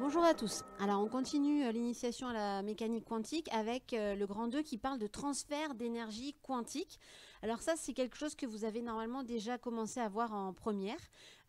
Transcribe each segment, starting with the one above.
Bonjour à tous. Alors on continue l'initiation à la mécanique quantique avec le grand 2 qui parle de transfert d'énergie quantique. Alors ça c'est quelque chose que vous avez normalement déjà commencé à voir en première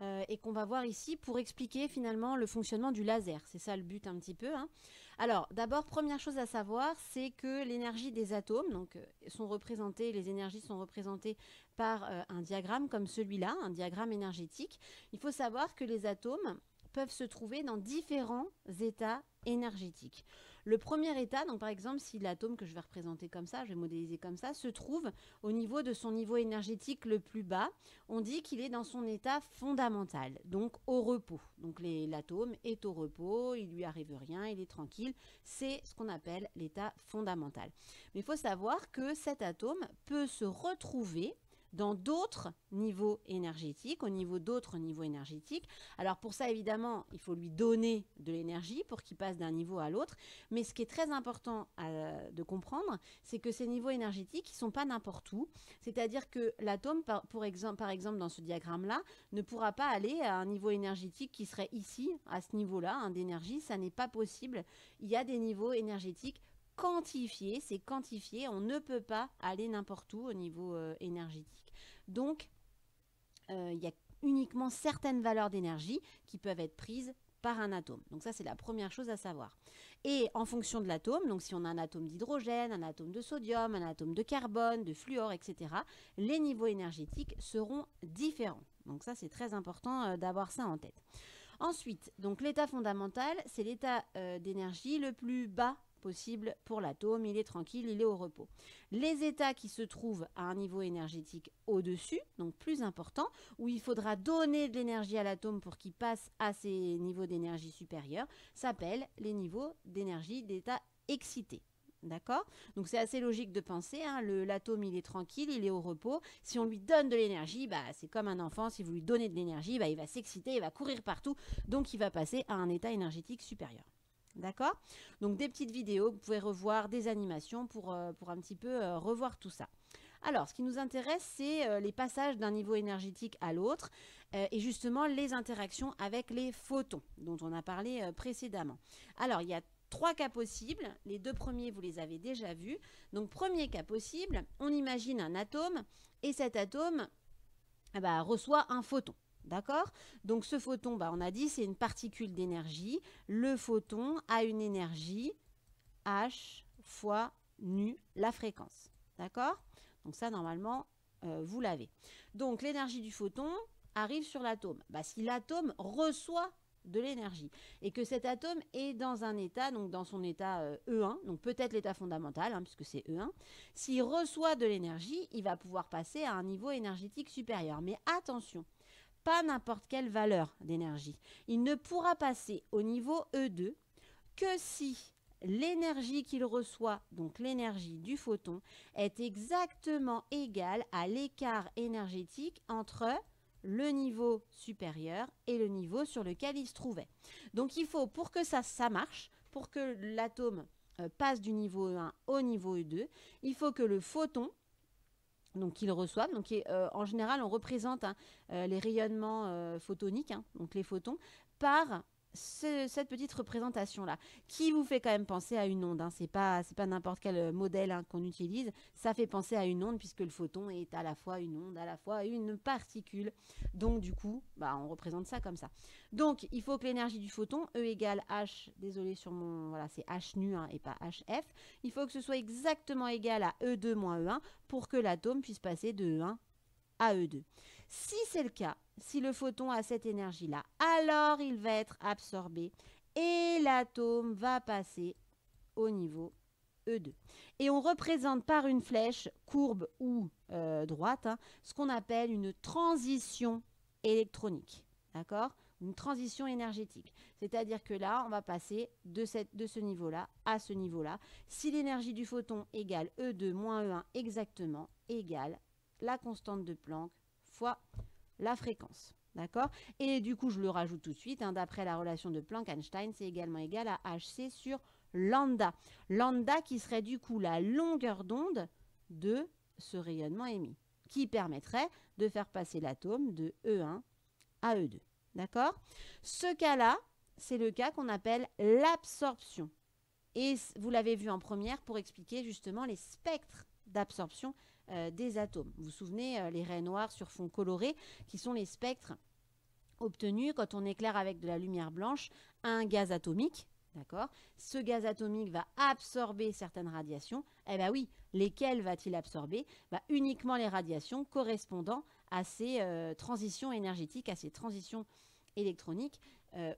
et qu'on va voir ici pour expliquer finalement le fonctionnement du laser. C'est ça le but un petit peu, hein. Alors d'abord première chose à savoir, c'est que l'énergie des atomes donc les énergies sont représentées par un diagramme comme celui-là, un diagramme énergétique. Il faut savoir que les atomes peuvent se trouver dans différents états énergétiques. Le premier état, donc par exemple, si l'atome que je vais représenter comme ça, je vais modéliser comme ça, se trouve au niveau de son niveau énergétique le plus bas, on dit qu'il est dans son état fondamental, donc au repos. Donc l'atome est au repos, il lui arrive rien, il est tranquille. C'est ce qu'on appelle l'état fondamental. Mais il faut savoir que cet atome peut se retrouver dans d'autres niveaux énergétiques, au niveau d'autres niveaux énergétiques. Alors pour ça, évidemment, il faut lui donner de l'énergie pour qu'il passe d'un niveau à l'autre. Mais ce qui est très important de comprendre, c'est que ces niveaux énergétiques, ils ne sont pas n'importe où. C'est-à-dire que l'atome, par exemple, dans ce diagramme-là, ne pourra pas aller à un niveau énergétique qui serait ici, à ce niveau-là, hein, d'énergie. Ça n'est pas possible. Il y a des niveaux énergétiques quantifié, c'est quantifié, on ne peut pas aller n'importe où au niveau énergétique. Donc, il y a uniquement certaines valeurs d'énergie qui peuvent être prises par un atome. Donc ça, c'est la première chose à savoir. Et en fonction de l'atome, donc si on a un atome d'hydrogène, un atome de sodium, un atome de carbone, de fluor, etc., les niveaux énergétiques seront différents. Donc ça, c'est très important d'avoir ça en tête. Ensuite, donc l'état fondamental, c'est l'état d'énergie le plus bas possible pour l'atome, il est tranquille, il est au repos. Les états qui se trouvent à un niveau énergétique au-dessus, donc plus important, où il faudra donner de l'énergie à l'atome pour qu'il passe à ces niveaux d'énergie supérieurs, s'appellent les niveaux d'énergie d'état excité. D'accord? Donc c'est assez logique de penser, hein, l'atome il est tranquille, il est au repos. Si on lui donne de l'énergie, c'est comme un enfant, si vous lui donnez de l'énergie, il va s'exciter, il va courir partout, donc il va passer à un état énergétique supérieur. D'accord? Donc des petites vidéos, vous pouvez revoir des animations pour un petit peu revoir tout ça. Alors, ce qui nous intéresse, c'est les passages d'un niveau énergétique à l'autre et justement les interactions avec les photons dont on a parlé précédemment. Alors, il y a 3 cas possibles. Les 2 premiers, vous les avez déjà vus. Donc, premier cas possible, on imagine un atome et cet atome reçoit un photon. D'accord? Donc ce photon, on a dit, c'est une particule d'énergie. Le photon a une énergie H fois nu la fréquence. D'accord? Donc ça, normalement, vous l'avez. Donc l'énergie du photon arrive sur l'atome. Si l'atome reçoit de l'énergie et que cet atome est dans un état, donc dans son état E1, donc peut-être l'état fondamental, hein, puisque c'est E1, s'il reçoit de l'énergie, il va pouvoir passer à un niveau énergétique supérieur. Mais attention, pas n'importe quelle valeur d'énergie. Il ne pourra passer au niveau E2 que si l'énergie qu'il reçoit, donc l'énergie du photon, est exactement égale à l'écart énergétique entre le niveau supérieur et le niveau sur lequel il se trouvait. Donc il faut, pour que ça marche, pour que l'atome passe du niveau E1 au niveau E2, il faut que le photon, donc qu'ils reçoivent, donc en général on représente les rayonnements photoniques, hein, donc les photons, par cette petite représentation là, qui vous fait quand même penser à une onde, hein. C'est pas n'importe quel modèle, hein, qu'on utilise, ça fait penser à une onde puisque le photon est à la fois une onde, à la fois une particule, donc du coup on représente ça comme ça. Donc il faut que l'énergie du photon, E égale H, désolé sur mon, voilà, c'est H nu, hein, et pas HF, il faut que ce soit exactement égal à E2 moins E1 pour que l'atome puisse passer de E1 à E2. Si c'est le cas, si le photon a cette énergie-là, alors il va être absorbé et l'atome va passer au niveau E2. Et on représente par une flèche courbe ou droite, hein, ce qu'on appelle une transition électronique. D'accord? Une transition énergétique. C'est-à-dire que là, on va passer de ce niveau-là à ce niveau-là. Si l'énergie du photon égale E2 moins E1 exactement, égale la constante de Planck fois la fréquence. D'accord? Et du coup, je le rajoute tout de suite, hein, d'après la relation de Planck-Einstein, c'est également égal à HC sur lambda. Lambda qui serait du coup la longueur d'onde de ce rayonnement émis, qui permettrait de faire passer l'atome de E1 à E2. D'accord? Ce cas-là, c'est le cas qu'on appelle l'absorption. Et vous l'avez vu en première pour expliquer justement les spectres d'absorption des atomes. Vous vous souvenez, les raies noires sur fond coloré, qui sont les spectres obtenus quand on éclaire avec de la lumière blanche un gaz atomique. D'accord? Ce gaz atomique va absorber certaines radiations. Eh bien oui, lesquelles va-t-il absorber? Uniquement les radiations correspondant à ces transitions énergétiques, à ces transitions électroniques,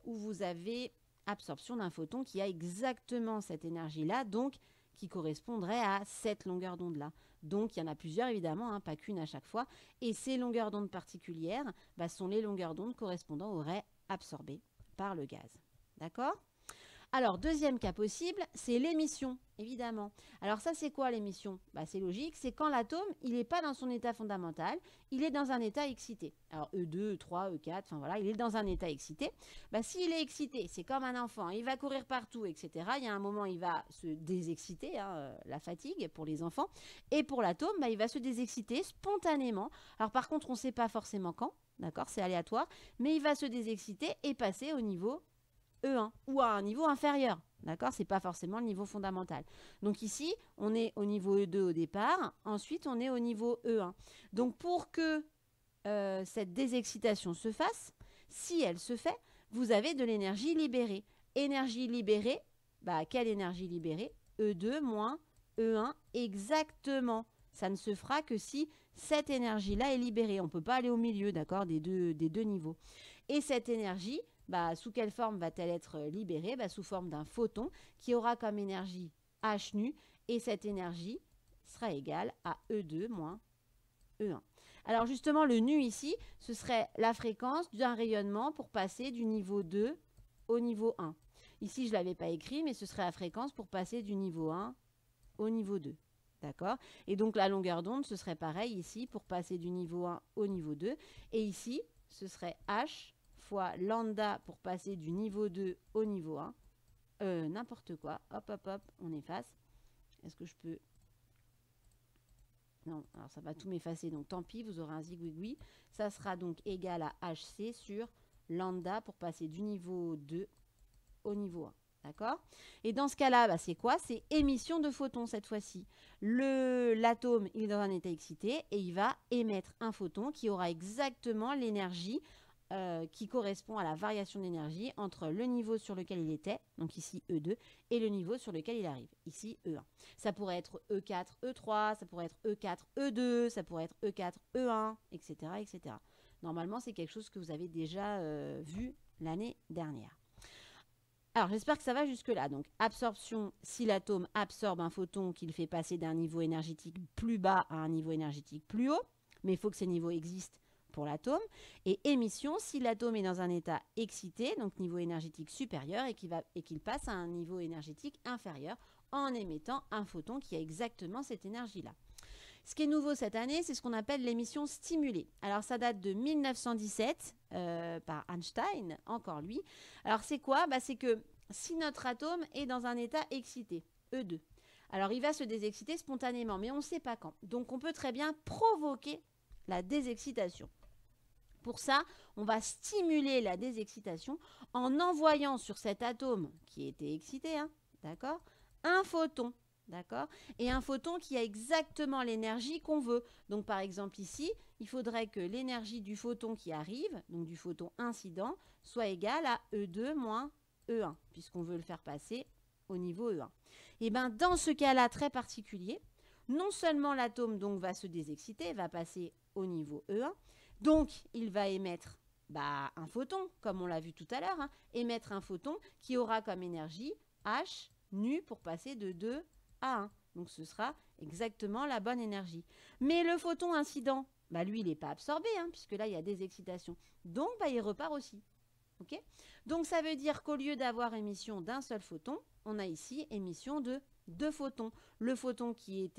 où vous avez absorption d'un photon qui a exactement cette énergie-là, donc qui correspondrait à cette longueur d'onde-là. Donc, il y en a plusieurs, évidemment, hein, pas qu'une à chaque fois. Et ces longueurs d'onde particulières sont les longueurs d'onde correspondant aux raies absorbées par le gaz. D'accord? Alors, deuxième cas possible, c'est l'émission, évidemment. Alors ça, c'est quoi l'émission? C'est logique, c'est quand l'atome, il n'est pas dans son état fondamental, il est dans un état excité. Alors E2, E3, E4, enfin voilà, il est dans un état excité. S'il est excité, c'est comme un enfant, il va courir partout, etc. Il y a un moment, il va se désexciter, hein, la fatigue pour les enfants. Et pour l'atome, il va se désexciter spontanément. Alors par contre, on ne sait pas forcément quand, d'accord, c'est aléatoire, mais il va se désexciter et passer au niveau E1 ou à un niveau inférieur. D'accord? Ce n'est pas forcément le niveau fondamental. Donc ici, on est au niveau E2 au départ. Ensuite, on est au niveau E1. Donc pour que cette désexcitation se fasse, si elle se fait, vous avez de l'énergie libérée. Énergie libérée, quelle énergie libérée? E2 moins E1 exactement. Ça ne se fera que si cette énergie-là est libérée. On ne peut pas aller au milieu, d'accord, des deux niveaux. Et cette énergie, sous quelle forme va-t-elle être libérée? Sous forme d'un photon qui aura comme énergie h nu, et cette énergie sera égale à E2 moins E1. Alors justement, le nu ici, ce serait la fréquence d'un rayonnement pour passer du niveau 2 au niveau 1. Ici, je ne l'avais pas écrit, mais ce serait la fréquence pour passer du niveau 1 au niveau 2. D'accord? Et donc la longueur d'onde, ce serait pareil ici pour passer du niveau 1 au niveau 2. Et ici, ce serait h fois lambda pour passer du niveau 2 au niveau 1. N'importe quoi. Hop, hop, hop, on efface. Est-ce que je peux... Non, alors ça va tout m'effacer, donc tant pis, vous aurez un zigouigoui. Ça sera donc égal à hc sur lambda pour passer du niveau 2 au niveau 1. D'accord? Et dans ce cas-là, c'est quoi? C'est émission de photons cette fois-ci. L'atome, il est dans un état excité et il va émettre un photon qui aura exactement l'énergie qui correspond à la variation d'énergie entre le niveau sur lequel il était, donc ici E2, et le niveau sur lequel il arrive, ici E1. Ça pourrait être E4, E3, ça pourrait être E4, E2, ça pourrait être E4, E1, etc. etc. Normalement, c'est quelque chose que vous avez déjà vu l'année dernière. Alors, j'espère que ça va jusque-là. Donc, absorption, si l'atome absorbe un photon qu'il fait passer d'un niveau énergétique plus bas à un niveau énergétique plus haut, mais il faut que ces niveaux existent pour l'atome. Et émission, si l'atome est dans un état excité, donc niveau énergétique supérieur, et qu'il passe à un niveau énergétique inférieur en émettant un photon qui a exactement cette énergie-là. Ce qui est nouveau cette année, c'est ce qu'on appelle l'émission stimulée. Alors, ça date de 1917 par Einstein, encore lui. Alors, c'est quoi? C'est que si notre atome est dans un état excité, E2, alors il va se désexciter spontanément, mais on ne sait pas quand. Donc, on peut très bien provoquer la désexcitation. Pour ça, on va stimuler la désexcitation en envoyant sur cet atome qui était excité, hein, d'accord, un photon. D'accord? Et un photon qui a exactement l'énergie qu'on veut. Donc, par exemple, ici, il faudrait que l'énergie du photon qui arrive, donc du photon incident, soit égale à E2 moins E1, puisqu'on veut le faire passer au niveau E1. Et bien, dans ce cas-là très particulier, non seulement l'atome donc va se désexciter, va passer au niveau E1, donc il va émettre un photon, comme on l'a vu tout à l'heure, hein, émettre un photon qui aura comme énergie H nu pour passer de 2 à 1. Donc ce sera exactement la bonne énergie. Mais le photon incident, lui, il n'est pas absorbé, hein, puisque là, il y a des excitations. Donc, il repart aussi. Okay? Donc, ça veut dire qu'au lieu d'avoir émission d'un seul photon, on a ici émission de 2 photons. Le photon qui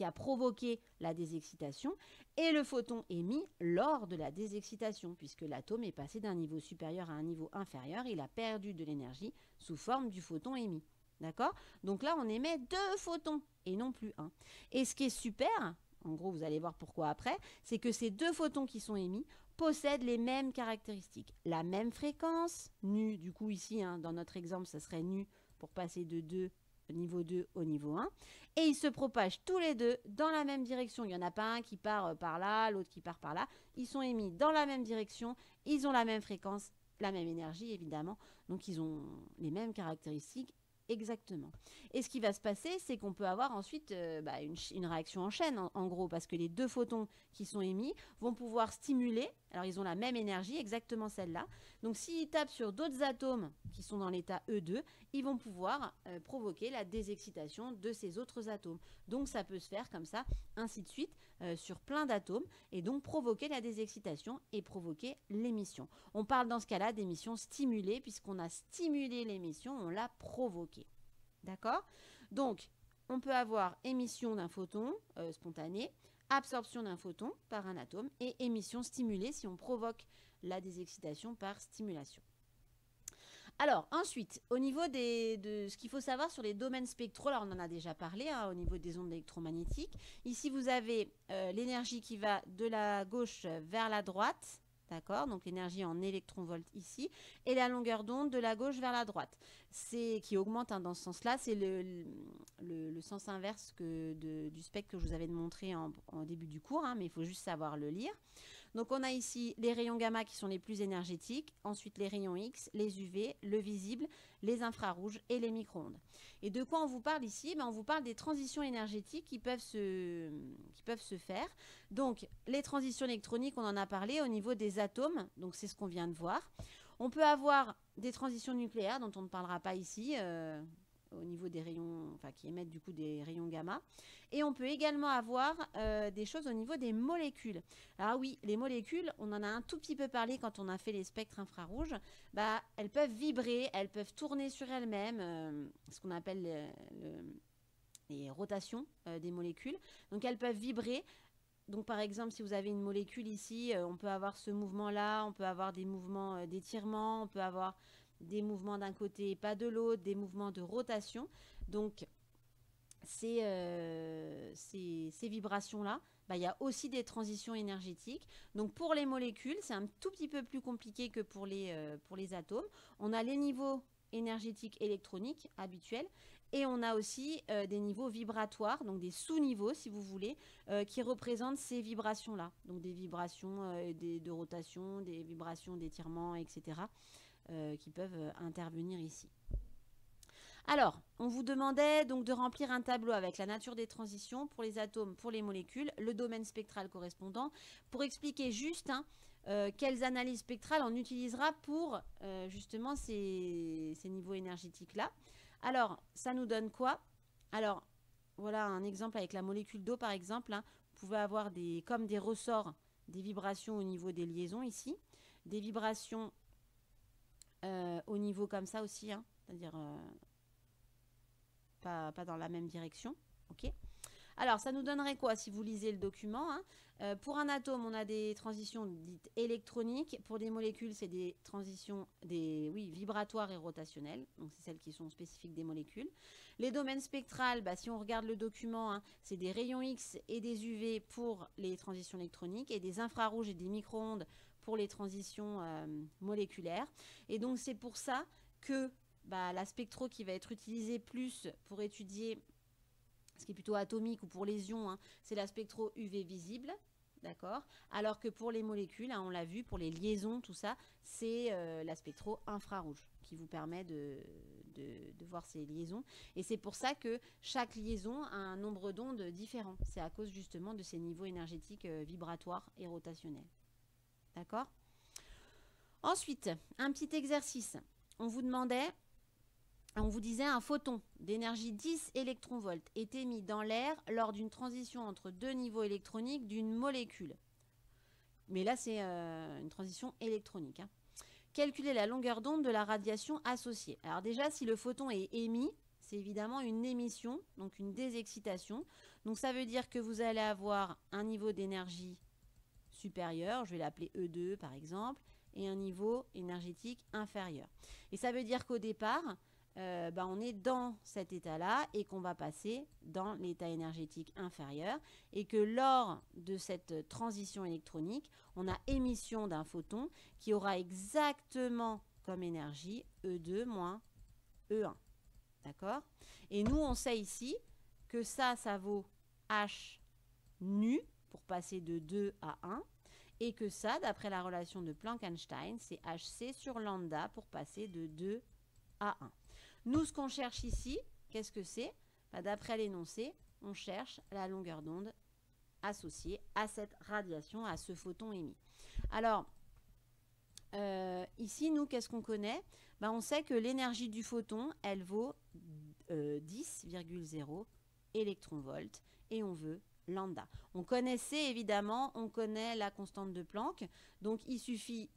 a provoqué la désexcitation et le photon émis lors de la désexcitation, puisque l'atome est passé d'un niveau supérieur à un niveau inférieur, il a perdu de l'énergie sous forme du photon émis. D'accord? Donc là, on émet 2 photons et non plus 1. Et ce qui est super, en gros vous allez voir pourquoi après, c'est que ces deux photons qui sont émis possèdent les mêmes caractéristiques. La même fréquence, nu, du coup ici, hein, dans notre exemple, ça serait nu pour passer de niveau 2 au niveau 1. Et ils se propagent tous les deux dans la même direction. Il n'y en a pas un qui part par là, l'autre qui part par là. Ils sont émis dans la même direction, ils ont la même fréquence, la même énergie évidemment. Donc ils ont les mêmes caractéristiques exactement. Et ce qui va se passer, c'est qu'on peut avoir ensuite une réaction en chaîne, en gros, parce que les deux photons qui sont émis vont pouvoir stimuler, alors ils ont la même énergie, exactement celle-là. Donc s'ils tapent sur d'autres atomes qui sont dans l'état E2, ils vont pouvoir provoquer la désexcitation de ces autres atomes. Donc ça peut se faire comme ça, ainsi de suite, sur plein d'atomes, et donc provoquer la désexcitation et provoquer l'émission. On parle dans ce cas-là d'émission stimulée, puisqu'on a stimulé l'émission, on l'a provoquée. D'accord? Donc, on peut avoir émission d'un photon spontané, absorption d'un photon par un atome et émission stimulée si on provoque la désexcitation par stimulation. Alors, ensuite, au niveau de ce qu'il faut savoir sur les domaines spectraux, alors on en a déjà parlé, hein, au niveau des ondes électromagnétiques. Ici, vous avez l'énergie qui va de la gauche vers la droite. D'accord, donc l'énergie en électronvolts ici, et la longueur d'onde de la gauche vers la droite. C'est qui augmente hein, dans ce sens-là, c'est le sens inverse du spectre que je vous avais montré en début du cours, hein, mais il faut juste savoir le lire. Donc on a ici les rayons gamma qui sont les plus énergétiques, ensuite les rayons X, les UV, le visible, les infrarouges et les micro-ondes. Et de quoi on vous parle ici? On vous parle des transitions énergétiques qui peuvent se faire. Donc les transitions électroniques, on en a parlé au niveau des atomes, donc c'est ce qu'on vient de voir. On peut avoir des transitions nucléaires dont on ne parlera pas ici, au niveau des rayons, enfin qui émettent du coup des rayons gamma. Et on peut également avoir des choses au niveau des molécules. Alors oui, les molécules, on en a un tout petit peu parlé quand on a fait les spectres infrarouges. Elles peuvent vibrer, elles peuvent tourner sur elles-mêmes, ce qu'on appelle les rotations des molécules. Donc elles peuvent vibrer. Donc par exemple, si vous avez une molécule ici, on peut avoir ce mouvement-là, on peut avoir des mouvements d'étirement, on peut avoir des mouvements d'un côté et pas de l'autre, des mouvements de rotation. Donc ces vibrations-là, il y a aussi des transitions énergétiques. Donc pour les molécules, c'est un tout petit peu plus compliqué que pour les atomes. On a les niveaux énergétiques électroniques habituels et on a aussi des niveaux vibratoires, donc des sous-niveaux si vous voulez, qui représentent ces vibrations-là. Donc des vibrations de rotation, des vibrations d'étirement, etc. Qui peuvent intervenir ici. Alors, on vous demandait donc de remplir un tableau avec la nature des transitions pour les atomes, pour les molécules, le domaine spectral correspondant, pour expliquer juste quelles analyses spectrales on utilisera pour justement ces niveaux énergétiques-là. Alors, ça nous donne quoi? Alors, voilà un exemple avec la molécule d'eau par exemple. Hein. Vous pouvez avoir comme des ressorts, des vibrations au niveau des liaisons ici, des vibrations au niveau comme ça aussi, hein, c'est-à-dire pas dans la même direction. Ok. Alors, ça nous donnerait quoi si vous lisez le document hein? Pour un atome, on a des transitions dites électroniques. Pour des molécules, c'est des transitions vibratoires et rotationnelles. Donc, c'est celles qui sont spécifiques des molécules. Les domaines spectrales, si on regarde le document, hein, c'est des rayons X et des UV pour les transitions électroniques et des infrarouges et des micro-ondes pour les transitions moléculaires. Et donc, c'est pour ça que la spectro qui va être utilisée plus pour étudier ce qui est plutôt atomique ou pour les ions, hein, c'est la spectro UV visible, d'accord. Alors que pour les molécules, hein, on l'a vu, pour les liaisons, tout ça, c'est la spectro infrarouge qui vous permet de voir ces liaisons. Et c'est pour ça que chaque liaison a un nombre d'ondes différent. C'est à cause justement de ces niveaux énergétiques vibratoires et rotationnels. D'accord? Ensuite, un petit exercice. On vous disait un photon d'énergie 10 électronvolts est émis dans l'air lors d'une transition entre deux niveaux électroniques d'une molécule. Mais là, c'est une transition électronique. Hein. Calculer la longueur d'onde de la radiation associée. Alors déjà, si le photon est émis, c'est évidemment une émission, donc une désexcitation. Donc ça veut dire que vous allez avoir un niveau d'énergie supérieur, je vais l'appeler E2 par exemple, et un niveau énergétique inférieur. Et ça veut dire qu'au départ, on est dans cet état-là et qu'on va passer dans l'état énergétique inférieur et que lors de cette transition électronique, on a émission d'un photon qui aura exactement comme énergie E2 moins E1. D'accord? Et nous, on sait ici que ça vaut H nu pour passer de 2 à 1 et que ça, d'après la relation de Planck-Einstein, c'est HC sur lambda pour passer de 2 à 1. Nous, ce qu'on cherche ici, qu'est-ce que c'est? D'après l'énoncé, on cherche la longueur d'onde associée à cette radiation, à ce photon émis. Alors, ici, nous, qu'est-ce qu'on connaît? On sait que l'énergie du photon, elle vaut 10,0 électronvolts et on veut lambda. On connaissait évidemment, on connaît la constante de Planck, donc il suffit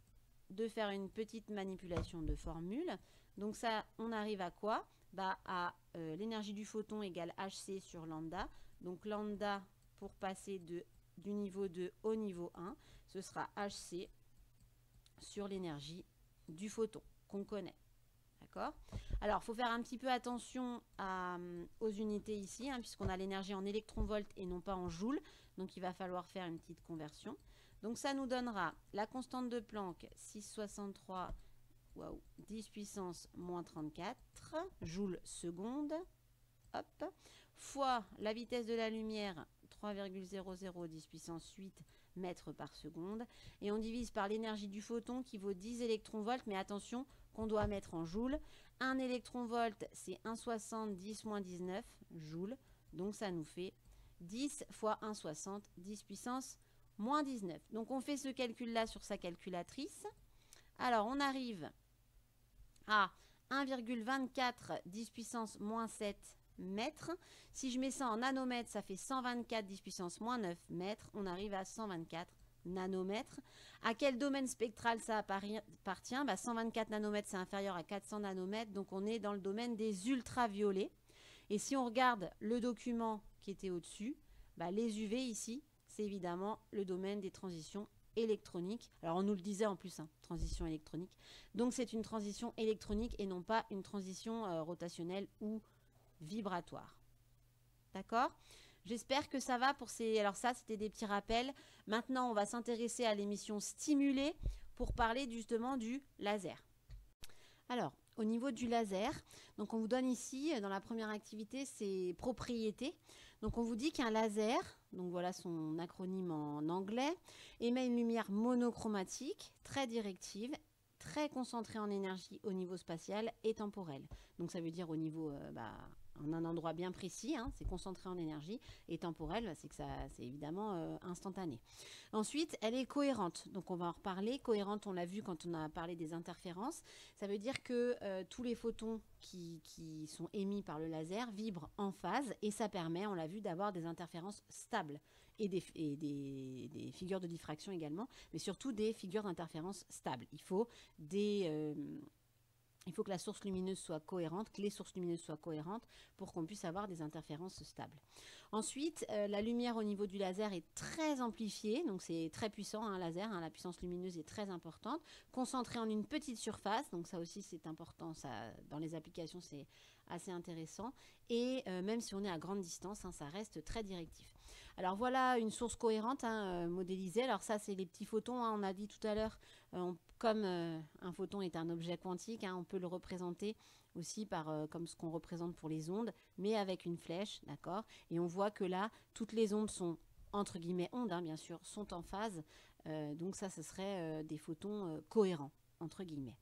de faire une petite manipulation de formule. Donc ça, on arrive à quoi? À l'énergie du photon égale Hc sur lambda. Donc lambda, pour passer du niveau 2 au niveau 1, ce sera Hc sur l'énergie du photon qu'on connaît. D'accord? Alors, il faut faire un petit peu attention aux unités ici, puisqu'on a l'énergie en électronvolts et non pas en joules. Donc, il va falloir faire une petite conversion. Donc, ça nous donnera la constante de Planck, 6,63 10 puissance moins 34 joules seconde, hop, fois la vitesse de la lumière, 3,00 10 puissance 8 mètres par seconde. Et on divise par l'énergie du photon qui vaut 10 électronvolts, mais attention qu'on doit mettre en joules. 1 électronvolt, c'est 1,60 10 moins 19 joules. Donc ça nous fait 10 fois 1,60, 10 puissance moins 19. Donc on fait ce calcul-là sur sa calculatrice. Alors on arrive à 1,24 10 puissance moins 7 mètres. Si je mets ça en nanomètres, ça fait 124 10 puissance moins 9 mètres. On arrive à 124 nanomètres. À quel domaine spectral ça appartient? 124 nanomètres, c'est inférieur à 400 nanomètres. Donc on est dans le domaine des ultraviolets. Et si on regarde le document qui était au-dessus, les UV ici, c'est évidemment le domaine des transitions électronique. Alors on nous le disait en plus, transition électronique. Donc c'est une transition électronique et non pas une transition rotationnelle ou vibratoire. D'accord? J'espère que ça va pour ces... Alors ça, c'était des petits rappels. Maintenant, on va s'intéresser à l'émission stimulée pour parler justement du laser. Alors, au niveau du laser, donc on vous donne ici, dans la première activité, ses propriétés. Donc on vous dit qu'un laser, donc voilà son acronyme en anglais, émet une lumière monochromatique, très directive, très concentrée en énergie au niveau spatial et temporel. Donc ça veut dire au niveau, en un endroit bien précis, c'est concentré en énergie, et temporel, c'est que c'est évidemment instantané. Ensuite, elle est cohérente, donc on va en reparler. Cohérente, on l'a vu quand on a parlé des interférences. Ça veut dire que tous les photons qui sont émis par le laser vibrent en phase, et ça permet, on l'a vu, d'avoir des interférences stables et des figures de diffraction également, mais surtout des figures d'interférence stables. Il faut que la source lumineuse soit cohérente, que les sources lumineuses soient cohérentes pour qu'on puisse avoir des interférences stables. Ensuite, la lumière au niveau du laser est très amplifiée, donc c'est très puissant un laser, la puissance lumineuse est très importante, concentrée en une petite surface, donc ça aussi c'est important, ça, dans les applications c'est assez intéressant, et même si on est à grande distance, ça reste très directif. Alors voilà une source cohérente modélisée. Alors ça c'est les petits photons, on a dit tout à l'heure, comme un photon est un objet quantique, on peut le représenter aussi comme ce qu'on représente pour les ondes, mais avec une flèche, d'accord? Et on voit que là, toutes les ondes sont, entre guillemets ondes, bien sûr, sont en phase. Donc ça, ce serait des photons cohérents, entre guillemets.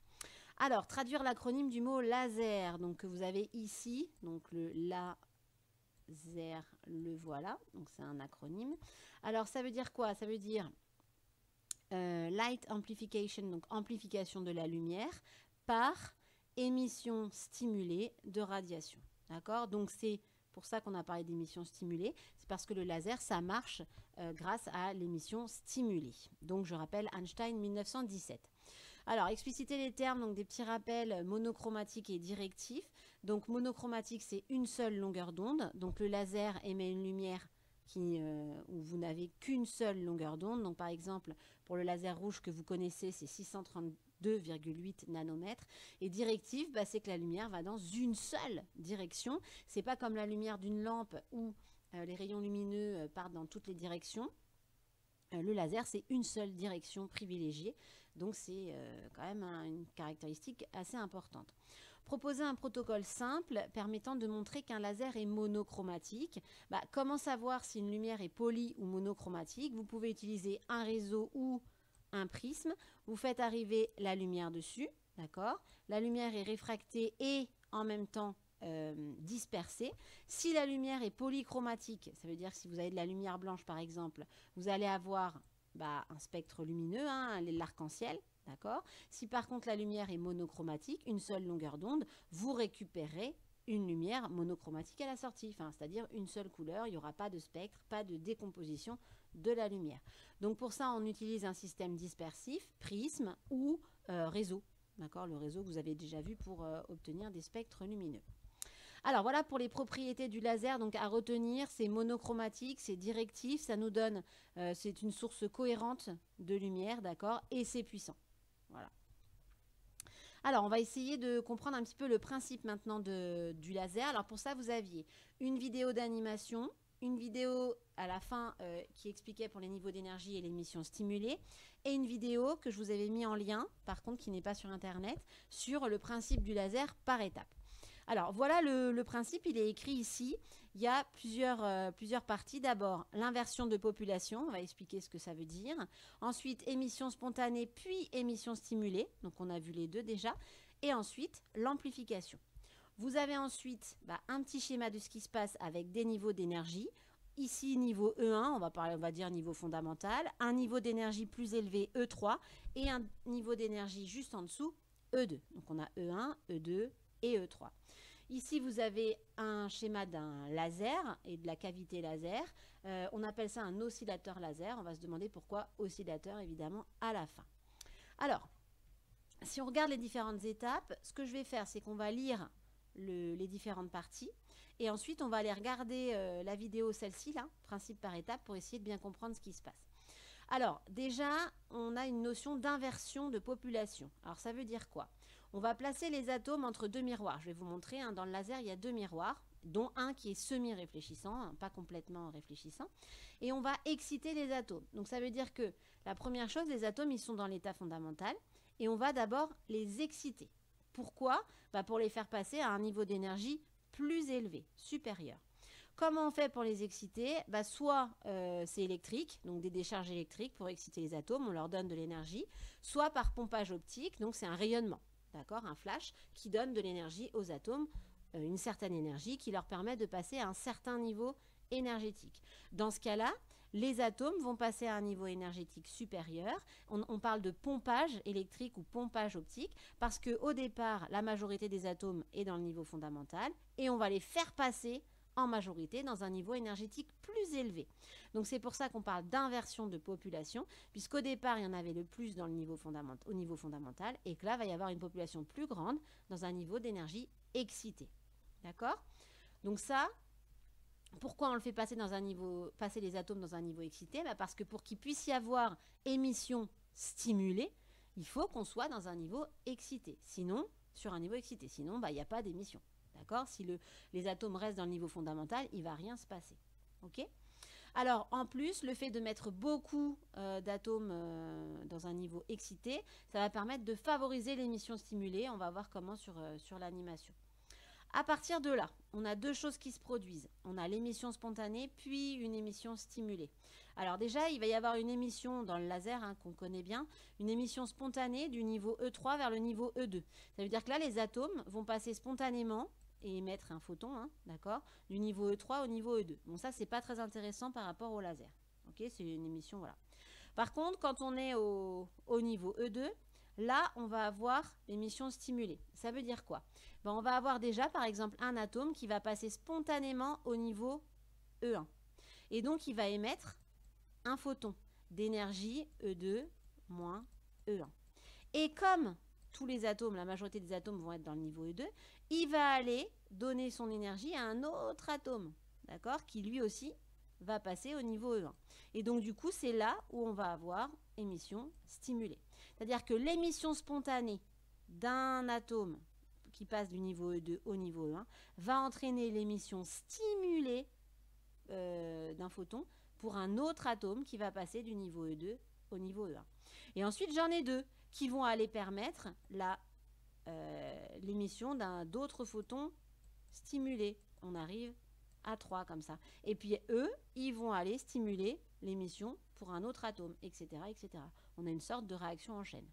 Alors, traduire l'acronyme du mot laser, donc que vous avez ici, donc le laser, le voilà, donc c'est un acronyme. Alors, ça veut dire quoi? Ça veut dire light amplification, donc amplification de la lumière, par émission stimulée de radiation. D'accord? Donc, c'est pour ça qu'on a parlé d'émission stimulée. C'est parce que le laser, ça marche grâce à l'émission stimulée. Donc, je rappelle Einstein 1917. Alors, expliciter les termes, donc des petits rappels monochromatique et directif. Donc, monochromatique, c'est une seule longueur d'onde. Donc, le laser émet une lumière où vous n'avez qu'une seule longueur d'onde. Donc par exemple, pour le laser rouge que vous connaissez, c'est 632,8 nanomètres. Et directive, c'est que la lumière va dans une seule direction. C'est pas comme la lumière d'une lampe où les rayons lumineux partent dans toutes les directions. Le laser, c'est une seule direction privilégiée. Donc c'est quand même une caractéristique assez importante. Proposer un protocole simple permettant de montrer qu'un laser est monochromatique. Comment savoir si une lumière est poly ou monochromatique? Vous pouvez utiliser un réseau ou un prisme. Vous faites arriver la lumière dessus, d'accord? La lumière est réfractée et en même temps dispersée. Si la lumière est polychromatique, ça veut dire que si vous avez de la lumière blanche par exemple, vous allez avoir un spectre lumineux, l'arc-en-ciel. D'accord. Si par contre la lumière est monochromatique, une seule longueur d'onde, vous récupérez une lumière monochromatique à la sortie, c'est-à-dire une seule couleur, il n'y aura pas de spectre, pas de décomposition de la lumière. Donc pour ça, on utilise un système dispersif, prisme ou réseau. D'accord, le réseau que vous avez déjà vu pour obtenir des spectres lumineux. Alors voilà pour les propriétés du laser, donc à retenir, c'est monochromatique, c'est directif, ça nous donne, c'est une source cohérente de lumière, d'accord, et c'est puissant. Voilà. Alors, on va essayer de comprendre un petit peu le principe maintenant du laser. Alors, pour ça, vous aviez une vidéo d'animation, une vidéo à la fin qui expliquait pour les niveaux d'énergie et l'émission stimulée, et une vidéo que je vous avais mis en lien, par contre, qui n'est pas sur Internet, sur le principe du laser par étapes. Alors, voilà le principe, il est écrit ici. Il y a plusieurs parties. D'abord, l'inversion de population, on va expliquer ce que ça veut dire. Ensuite, émission spontanée, puis émission stimulée. Donc, on a vu les deux déjà. Et ensuite, l'amplification. Vous avez ensuite un petit schéma de ce qui se passe avec des niveaux d'énergie. Ici, niveau E1, on va dire niveau fondamental. Un niveau d'énergie plus élevé, E3. Et un niveau d'énergie juste en dessous, E2. Donc, on a E1, E2 et E3. Ici, vous avez un schéma d'un laser et de la cavité laser. On appelle ça un oscillateur laser. On va se demander pourquoi oscillateur, évidemment, à la fin. Alors, si on regarde les différentes étapes, ce que je vais faire, c'est qu'on va lire les différentes parties. Et ensuite, on va aller regarder la vidéo, celle-ci, là, principe par étape, pour essayer de bien comprendre ce qui se passe. Alors, déjà, on a une notion d'inversion de population. Alors, ça veut dire quoi ? On va placer les atomes entre deux miroirs. Je vais vous montrer, dans le laser, il y a deux miroirs, dont un qui est semi-réfléchissant, pas complètement réfléchissant. Et on va exciter les atomes. Donc ça veut dire que la première chose, les atomes, ils sont dans l'état fondamental. Et on va d'abord les exciter. Pourquoi ? Pour les faire passer à un niveau d'énergie plus élevé, supérieur. Comment on fait pour les exciter ? Soit c'est électrique, donc des décharges électriques pour exciter les atomes, on leur donne de l'énergie. Soit par pompage optique, donc c'est un rayonnement. D'accord, un flash qui donne de l'énergie aux atomes, une certaine énergie qui leur permet de passer à un certain niveau énergétique. Dans ce cas-là, les atomes vont passer à un niveau énergétique supérieur. On parle de pompage électrique ou pompage optique parce qu'au départ, la majorité des atomes est dans le niveau fondamental et on va les faire passer en majorité dans un niveau énergétique plus élevé. Donc c'est pour ça qu'on parle d'inversion de population, puisqu'au départ, il y en avait le plus dans le niveau au niveau fondamental, et que là, il va y avoir une population plus grande dans un niveau d'énergie excité. D'accord ? Donc ça, pourquoi on le fait passer les atomes dans un niveau excité ? Parce que pour qu'il puisse y avoir émission stimulée, il faut qu'on soit dans un niveau excité. Sinon, sur un niveau excité, sinon, il n'y a pas d'émission. D'accord ? Si les atomes restent dans le niveau fondamental, il ne va rien se passer. Ok ? Alors, en plus, le fait de mettre beaucoup d'atomes dans un niveau excité, ça va permettre de favoriser l'émission stimulée. On va voir comment sur l'animation. À partir de là, on a deux choses qui se produisent. On a l'émission spontanée, puis une émission stimulée. Alors déjà, il va y avoir une émission dans le laser qu'on connaît bien, une émission spontanée du niveau E3 vers le niveau E2. Ça veut dire que là, les atomes vont passer spontanément et émettre un photon, d'accord, du niveau E3 au niveau E2. Bon, ça, c'est pas très intéressant par rapport au laser. Ok, c'est une émission, voilà. Par contre, quand on est au niveau E2, là, on va avoir l'émission stimulée. Ça veut dire quoi ? On va avoir déjà, par exemple, un atome qui va passer spontanément au niveau E1. Et donc, il va émettre un photon d'énergie E2 moins E1. Et comme tous les atomes, la majorité des atomes vont être dans le niveau E2, il va aller donner son énergie à un autre atome, d'accord, qui lui aussi va passer au niveau E1. Et donc, du coup, c'est là où on va avoir émission stimulée. C'est-à-dire que l'émission spontanée d'un atome qui passe du niveau E2 au niveau E1 va entraîner l'émission stimulée d'un photon pour un autre atome qui va passer du niveau E2 au niveau E1. Et ensuite, j'en ai deux qui vont aller permettre l'émission d'autres photons stimulés. On arrive à 3 comme ça. Et puis eux, ils vont aller stimuler l'émission pour un autre atome, etc., etc. On a une sorte de réaction en chaîne.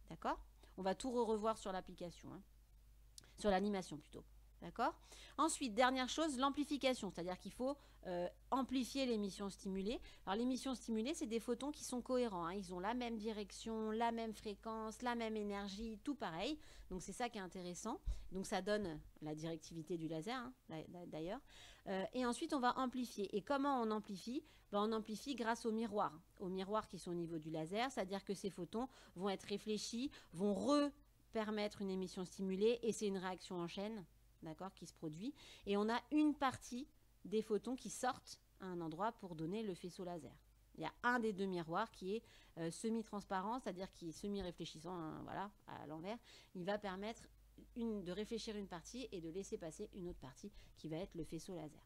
D'accord? On va tout revoir sur l'application, hein. Sur l'animation plutôt. D'accord? Ensuite, dernière chose, l'amplification, c'est-à-dire qu'il faut amplifier l'émission stimulée. Alors l'émission stimulée, c'est des photons qui sont cohérents, hein. Ils ont la même direction, la même fréquence, la même énergie, tout pareil. Donc c'est ça qui est intéressant. Donc ça donne la directivité du laser, hein, d'ailleurs. Et ensuite, on va amplifier. Et comment on amplifie? On amplifie grâce aux miroirs qui sont au niveau du laser, c'est-à-dire que ces photons vont être réfléchis, vont permettre une émission stimulée et c'est une réaction en chaîne, d'accord, qui se produit. Et on a une partie des photons qui sortent à un endroit pour donner le faisceau laser. Il y a un des deux miroirs qui est semi-transparent, c'est-à-dire qui est semi-réfléchissant, hein, voilà, à l'envers. Il va permettre de réfléchir une partie et de laisser passer une autre partie qui va être le faisceau laser.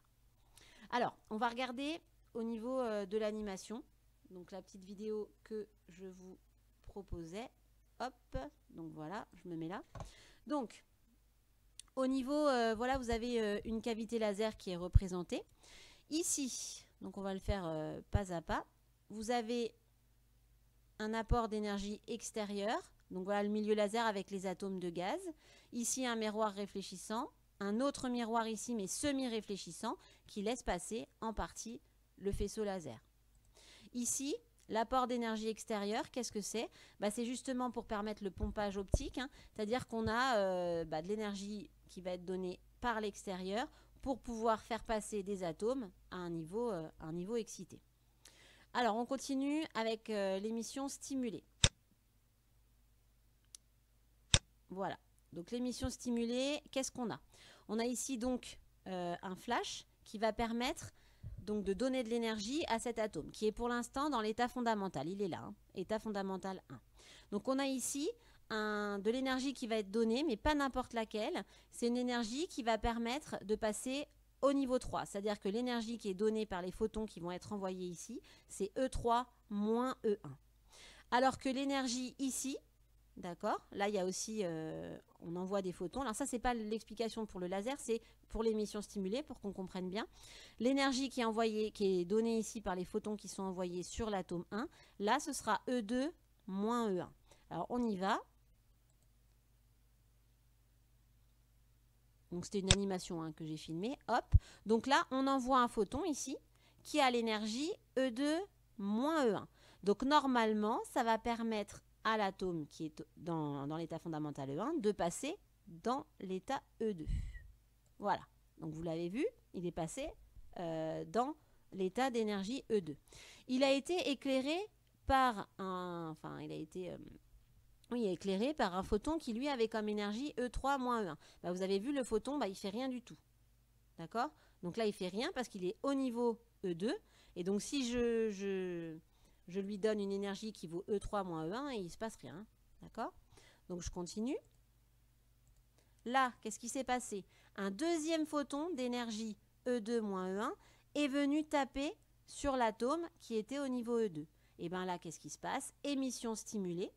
Alors, on va regarder au niveau de l'animation. Donc la petite vidéo que je vous proposais. Hop, donc voilà, je me mets là. Donc, au niveau, voilà, vous avez une cavité laser qui est représentée. Ici, donc on va le faire pas à pas. Vous avez un apport d'énergie extérieure. Donc voilà le milieu laser avec les atomes de gaz. Ici, un miroir réfléchissant. Un autre miroir ici, mais semi-réfléchissant, qui laisse passer en partie le faisceau laser. Ici, l'apport d'énergie extérieure, qu'est-ce que c'est? C'est justement pour permettre le pompage optique, hein, c'est-à-dire qu'on a de l'énergie qui va être donnée par l'extérieur pour pouvoir faire passer des atomes à un niveau excité. Alors, on continue avec l'émission stimulée. Voilà. Donc, l'émission stimulée, qu'est-ce qu'on a? On a ici donc un flash qui va permettre donc de donner de l'énergie à cet atome, qui est pour l'instant dans l'état fondamental. Il est là, hein, état fondamental 1. Donc on a ici de l'énergie qui va être donnée, mais pas n'importe laquelle. C'est une énergie qui va permettre de passer au niveau 3. C'est-à-dire que l'énergie qui est donnée par les photons qui vont être envoyés ici, c'est E3 moins E1. Alors que l'énergie ici, d'accord, là il y a aussi, on envoie des photons. Alors ça, c'est pas l'explication pour le laser, c'est pour l'émission stimulée, pour qu'on comprenne bien. L'énergie qui est donnée ici par les photons qui sont envoyés sur l'atome 1, là ce sera E2 moins E1. Alors on y va. Donc c'était une animation, hein, que j'ai filmée. Hop. Donc là, on envoie un photon ici qui a l'énergie E2 moins E1. Donc normalement, ça va permettre à l'atome qui est dans l'état fondamental E1 de passer dans l'état E2. Voilà. Donc vous l'avez vu, il est passé dans l'état d'énergie E2. Il a été éclairé par éclairé par un photon qui lui avait comme énergie E3 moins E1. Vous avez vu le photon, il ne fait rien du tout. D'accord? Donc là, il ne fait rien parce qu'il est au niveau E2. Et donc si je lui donne une énergie qui vaut E3 moins E1, et il ne se passe rien. D'accord? Donc je continue. Là, qu'est-ce qui s'est passé? Un deuxième photon d'énergie E2 moins E1 est venu taper sur l'atome qui était au niveau E2. Et bien là, qu'est-ce qui se passe? Émission stimulée.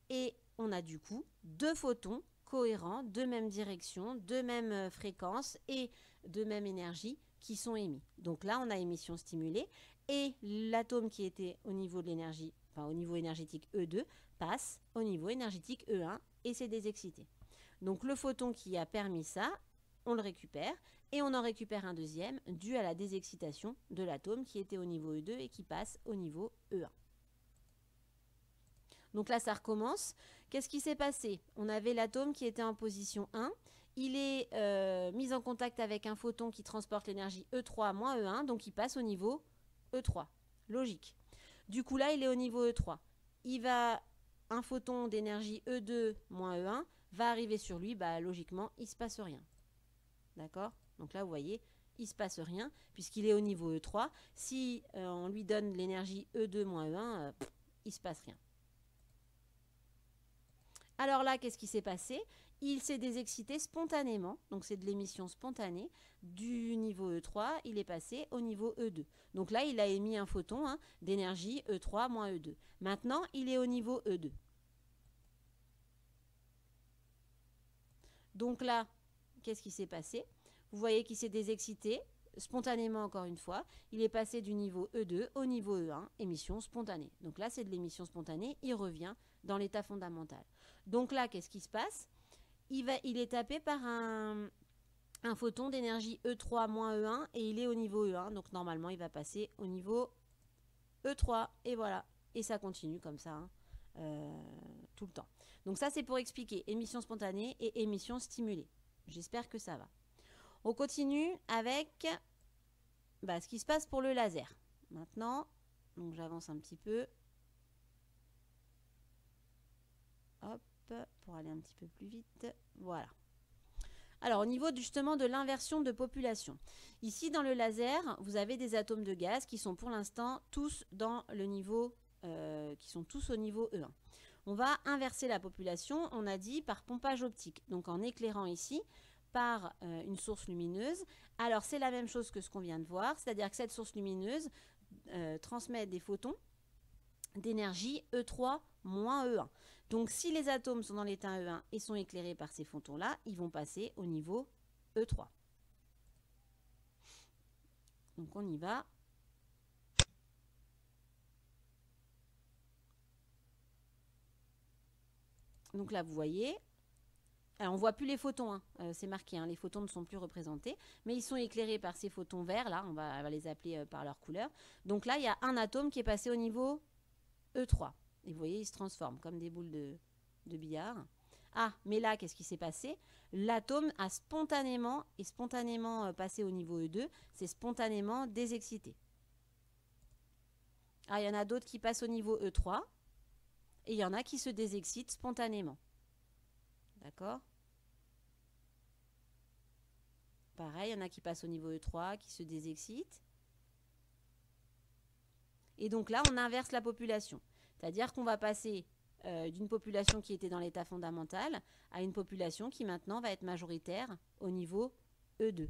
Et on a du coup deux photons cohérents, de même direction, de même fréquence et de même énergie qui sont émis. Donc là, on a émission stimulée et l'atome qui était au niveau de l'énergie, au niveau énergétique E2, passe au niveau énergétique E1 et c'est désexcité. Donc le photon qui a permis ça, on le récupère et on en récupère un deuxième dû à la désexcitation de l'atome qui était au niveau E2 et qui passe au niveau E1. Donc là, ça recommence. Qu'est-ce qui s'est passé? On avait l'atome qui était en position 1. Il est mis en contact avec un photon qui transporte l'énergie E3 moins E1, donc il passe au niveau E3. Logique. Du coup, là, il est au niveau E3. Un photon d'énergie E2 moins E1 va arriver sur lui. Logiquement, il ne se passe rien. D'accord? Donc là, vous voyez, il ne se passe rien, puisqu'il est au niveau E3. Si on lui donne l'énergie E2 moins E1, il ne se passe rien. Alors là, qu'est-ce qui s'est passé? Il s'est désexcité spontanément, donc c'est de l'émission spontanée, du niveau E3, il est passé au niveau E2. Donc là, il a émis un photon d'énergie E3 moins E2. Maintenant, il est au niveau E2. Donc là, qu'est-ce qui s'est passé? Vous voyez qu'il s'est désexcité spontanément encore une fois. Il est passé du niveau E2 au niveau E1, émission spontanée. Donc là, c'est de l'émission spontanée, il revient dans l'état fondamental. Donc là, qu'est-ce qui se passe? Il est tapé par un photon d'énergie E3 moins E1 et il est au niveau E1. Donc normalement, il va passer au niveau E3 et voilà. Et ça continue comme ça tout le temps. Donc ça, c'est pour expliquer émission spontanée et émission stimulée. J'espère que ça va. On continue avec ce qui se passe pour le laser. Maintenant, donc j'avance un petit peu. Hop, pour aller un petit peu plus vite. Voilà. Alors, au niveau justement de l'inversion de population. Ici, dans le laser, vous avez des atomes de gaz qui sont pour l'instant tous dans le niveau, qui sont tous au niveau E1. On va inverser la population, on a dit, par pompage optique. Donc, en éclairant ici par une source lumineuse. Alors, c'est la même chose que ce qu'on vient de voir, c'est-à-dire que cette source lumineuse transmet des photons d'énergie E3 moins E1. Donc, si les atomes sont dans l'état E1 et sont éclairés par ces photons-là, ils vont passer au niveau E3. Donc, on y va. Donc là, vous voyez, alors on ne voit plus les photons, c'est marqué, les photons ne sont plus représentés, mais ils sont éclairés par ces photons verts, là, on va les appeler par leur couleur. Donc là, il y a un atome qui est passé au niveau E3. Et vous voyez, il se transforme comme des boules de billard. Ah, mais là, qu'est-ce qui s'est passé? L'atome a spontanément passé au niveau E2, c'est spontanément désexcité. Ah, il y en a d'autres qui passent au niveau E3, et il y en a qui se désexcitent spontanément. D'accord? Pareil, il y en a qui passent au niveau E3, qui se désexcitent. Et donc là, on inverse la population. C'est-à-dire qu'on va passer d'une population qui était dans l'état fondamental à une population qui maintenant va être majoritaire au niveau E2.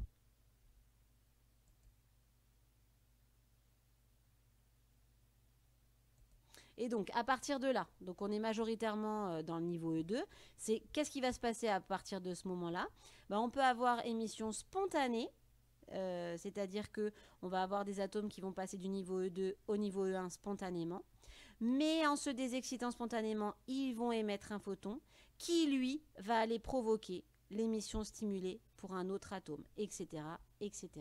Et donc, à partir de là, donc on est majoritairement dans le niveau E2, qu'est-ce qui va se passer à partir de ce moment-là? On peut avoir émission spontanée, c'est-à-dire qu'on va avoir des atomes qui vont passer du niveau E2 au niveau E1 spontanément, mais en se désexcitant spontanément, ils vont émettre un photon qui, lui, va aller provoquer l'émission stimulée pour un autre atome, etc., etc.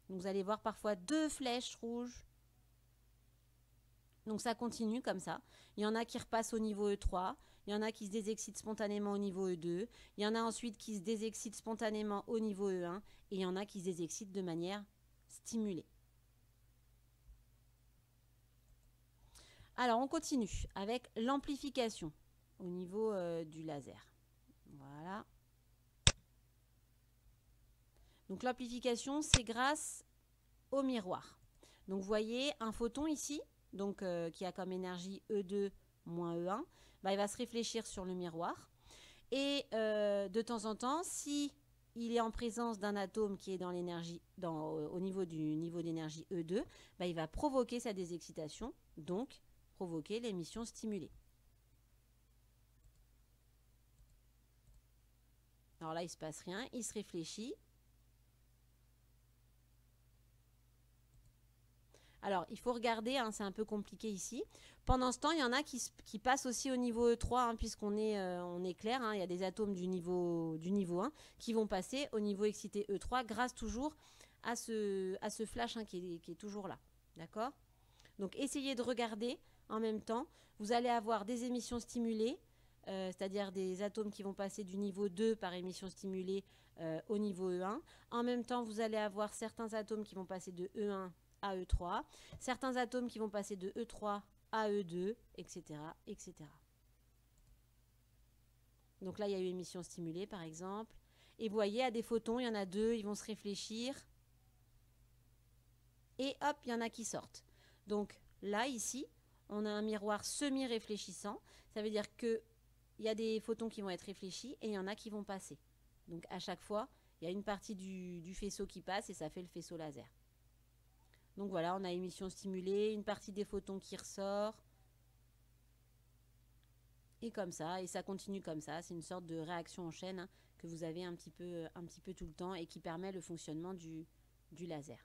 Donc, vous allez voir parfois deux flèches rouges. Donc ça continue comme ça. Il y en a qui repassent au niveau E3, il y en a qui se désexcitent spontanément au niveau E2, il y en a ensuite qui se désexcitent spontanément au niveau E1, et il y en a qui se désexcitent de manière stimulée. Alors on continue avec l'amplification au niveau du laser. Voilà. Donc l'amplification, c'est grâce au miroir. Donc vous voyez un photon ici, donc qui a comme énergie E2 moins E1, il va se réfléchir sur le miroir. Et de temps en temps, si il est en présence d'un atome qui est dans l'énergie, au niveau du niveau d'énergie E2, il va provoquer sa désexcitation, donc provoquer l'émission stimulée. Alors là, il ne se passe rien, il se réfléchit. Alors, il faut regarder, c'est un peu compliqué ici. Pendant ce temps, il y en a qui passent aussi au niveau E3, puisqu'on est, on est clair. Il y a des atomes du niveau 1 qui vont passer au niveau excité E3 grâce toujours à ce flash qui est toujours là. D'accord? Donc, essayez de regarder en même temps. Vous allez avoir des émissions stimulées, c'est-à-dire des atomes qui vont passer du niveau 2 par émission stimulée au niveau E1. En même temps, vous allez avoir certains atomes qui vont passer de E1 à E3, certains atomes qui vont passer de E3 à E2, etc., etc. Donc là, il y a eu émission stimulée, par exemple. Et vous voyez, à des photons, il y en a 2, ils vont se réfléchir. Et hop, il y en a qui sortent. Donc là, ici, on a un miroir semi-réfléchissant. Ça veut dire qu'il y a des photons qui vont être réfléchis et il y en a qui vont passer. Donc à chaque fois, il y a une partie du faisceau qui passe et ça fait le faisceau laser. Donc voilà, on a émission stimulée, une partie des photons qui ressort. Et comme ça, et ça continue comme ça. C'est une sorte de réaction en chaîne hein, que vous avez un petit peu tout le temps et qui permet le fonctionnement du laser.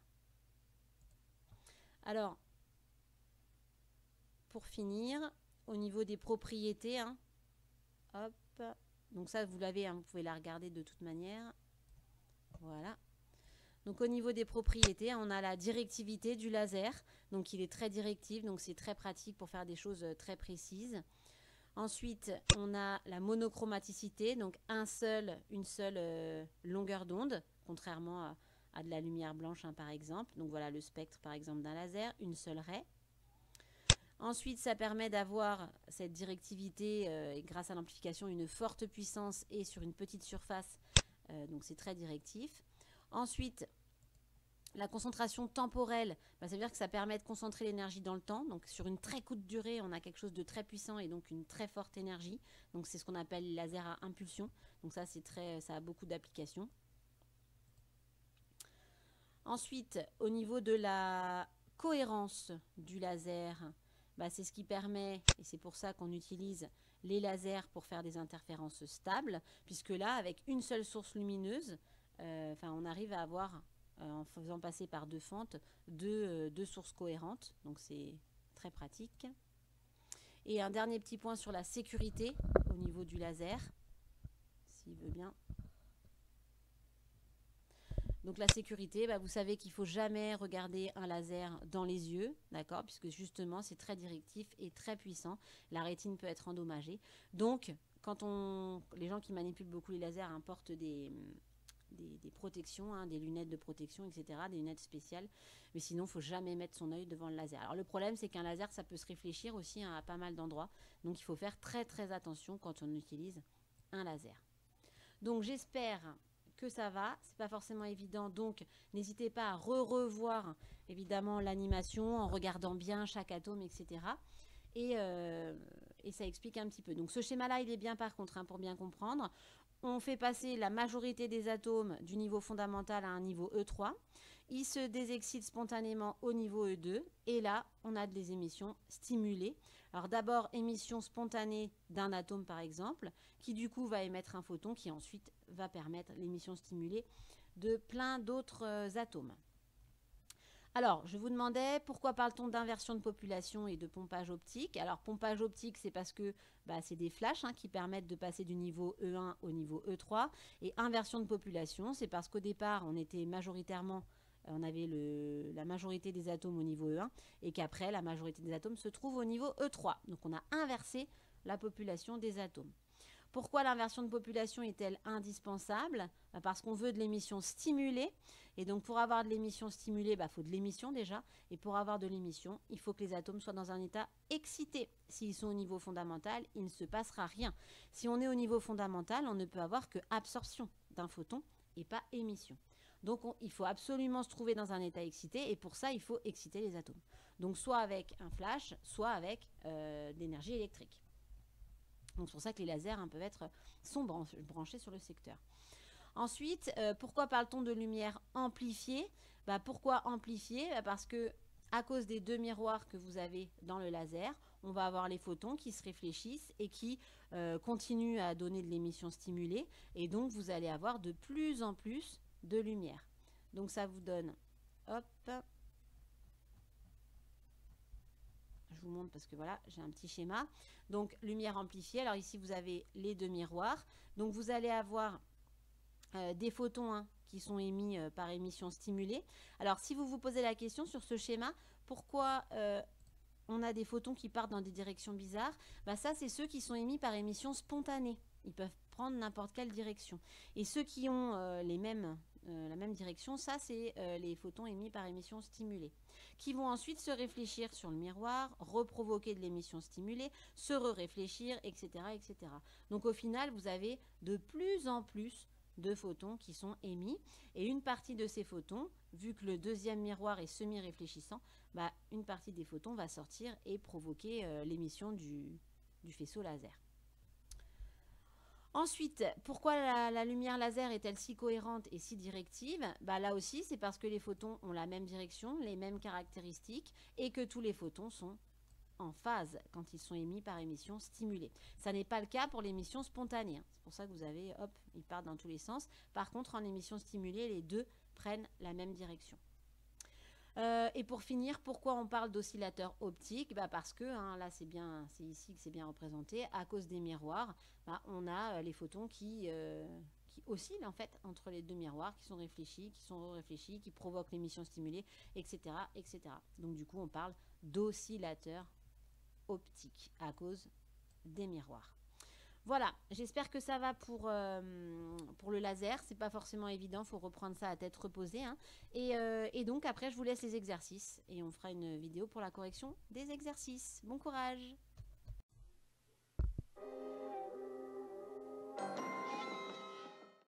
Alors, pour finir, au niveau des propriétés, hein, hop, donc ça vous l'avez, hein, vous pouvez la regarder de toute manière. Voilà. Donc au niveau des propriétés, on a la directivité du laser. Donc il est très directif, donc c'est très pratique pour faire des choses très précises. Ensuite, on a la monochromaticité, donc une seule longueur d'onde, contrairement à de la lumière blanche hein, par exemple. Donc voilà le spectre par exemple d'un laser, une seule raie. Ensuite, ça permet d'avoir cette directivité grâce à l'amplification, une forte puissance et sur une petite surface, donc c'est très directif. Ensuite, la concentration temporelle, ça veut dire que ça permet de concentrer l'énergie dans le temps. Donc sur une très courte durée, on a quelque chose de très puissant et donc une très forte énergie. Donc c'est ce qu'on appelle les lasers à impulsion. Donc ça, ça a beaucoup d'applications. Ensuite, au niveau de la cohérence du laser, c'est ce qui permet, et c'est pour ça qu'on utilise les lasers pour faire des interférences stables, puisque là, avec une seule source lumineuse, on arrive à avoir, en faisant passer par deux fentes, deux sources cohérentes. Donc c'est très pratique. Et un dernier petit point sur la sécurité au niveau du laser, s'il veut bien. Donc la sécurité, vous savez qu'il ne faut jamais regarder un laser dans les yeux, d'accord, puisque justement c'est très directif et très puissant. La rétine peut être endommagée. Donc quand les gens qui manipulent beaucoup les lasers portent des protections, hein, des lunettes de protection, etc., des lunettes spéciales. Mais sinon, il ne faut jamais mettre son œil devant le laser. Alors le problème, c'est qu'un laser, ça peut se réfléchir aussi hein, à pas mal d'endroits. Donc il faut faire très très attention quand on utilise un laser. Donc j'espère que ça va, c'est pas forcément évident, donc n'hésitez pas à revoir évidemment l'animation en regardant bien chaque atome, etc. Et ça explique un petit peu. Donc ce schéma-là, il est bien par contre, hein, pour bien comprendre. On fait passer la majorité des atomes du niveau fondamental à un niveau E3. Ils se désexcitent spontanément au niveau E2. Et là, on a des émissions stimulées. Alors d'abord, émission spontanée d'un atome par exemple, qui du coup va émettre un photon qui ensuite va permettre l'émission stimulée de plein d'autres atomes. Alors, je vous demandais pourquoi parle-t-on d'inversion de population et de pompage optique. Alors, pompage optique, c'est parce que c'est des flashs hein, qui permettent de passer du niveau E1 au niveau E3. Et inversion de population, c'est parce qu'au départ, on était majoritairement, on avait la majorité des atomes au niveau E1 et qu'après, la majorité des atomes se trouve au niveau E3. Donc, on a inversé la population des atomes. Pourquoi l'inversion de population est-elle indispensable? Parce qu'on veut de l'émission stimulée. Et donc, pour avoir de l'émission stimulée, il faut de l'émission déjà. Et pour avoir de l'émission, il faut que les atomes soient dans un état excité. S'ils sont au niveau fondamental, il ne se passera rien. Si on est au niveau fondamental, on ne peut avoir que absorption d'un photon et pas émission. Donc, il faut absolument se trouver dans un état excité. Et pour ça, il faut exciter les atomes. Donc, soit avec un flash, soit avec de l'énergie électrique. Donc c'est pour ça que les lasers sont branchés sur le secteur. Ensuite, pourquoi parle-t-on de lumière amplifiée? Pourquoi amplifiée? Parce que à cause des deux miroirs que vous avez dans le laser, on va avoir les photons qui se réfléchissent et qui continuent à donner de l'émission stimulée. Et donc vous allez avoir de plus en plus de lumière. Donc ça vous donne, hop, je vous montre parce que voilà, j'ai un petit schéma. Donc, lumière amplifiée. Alors ici, vous avez les deux miroirs. Donc, vous allez avoir des photons hein, qui sont émis par émission stimulée. Alors, si vous vous posez la question sur ce schéma, pourquoi on a des photons qui partent dans des directions bizarres? Ça, c'est ceux qui sont émis par émission spontanée. Ils peuvent prendre n'importe quelle direction. Et ceux qui ont la même direction, ça, c'est les photons émis par émission stimulée, qui vont ensuite se réfléchir sur le miroir, reprovoquer de l'émission stimulée, se réfléchir, etc., etc. Donc au final, vous avez de plus en plus de photons qui sont émis. Et une partie de ces photons, vu que le deuxième miroir est semi-réfléchissant, bah, une partie des photons va sortir et provoquer l'émission du faisceau laser. Ensuite, pourquoi la lumière laser est-elle si cohérente et si directive? Bah, là aussi, c'est parce que les photons ont la même direction, les mêmes caractéristiques et que tous les photons sont en phase quand ils sont émis par émission stimulée. Ça n'est pas le cas pour l'émission spontanée. Hein. C'est pour ça que vous avez, hop, ils partent dans tous les sens. Par contre, en émission stimulée, les deux prennent la même direction. Et pour finir, pourquoi on parle d'oscillateur optique? Bah parce que, hein, là c'est ici que c'est bien représenté, à cause des miroirs, bah, on a les photons qui oscillent en fait entre les deux miroirs, qui sont réfléchis, qui sont réfléchis, qui provoquent l'émission stimulée, etc., etc. Donc du coup on parle d'oscillateur optique à cause des miroirs. Voilà, j'espère que ça va pour le laser. C'est pas forcément évident, il faut reprendre ça à tête reposée. Hein. Et donc après, je vous laisse les exercices et on fera une vidéo pour la correction des exercices. Bon courage!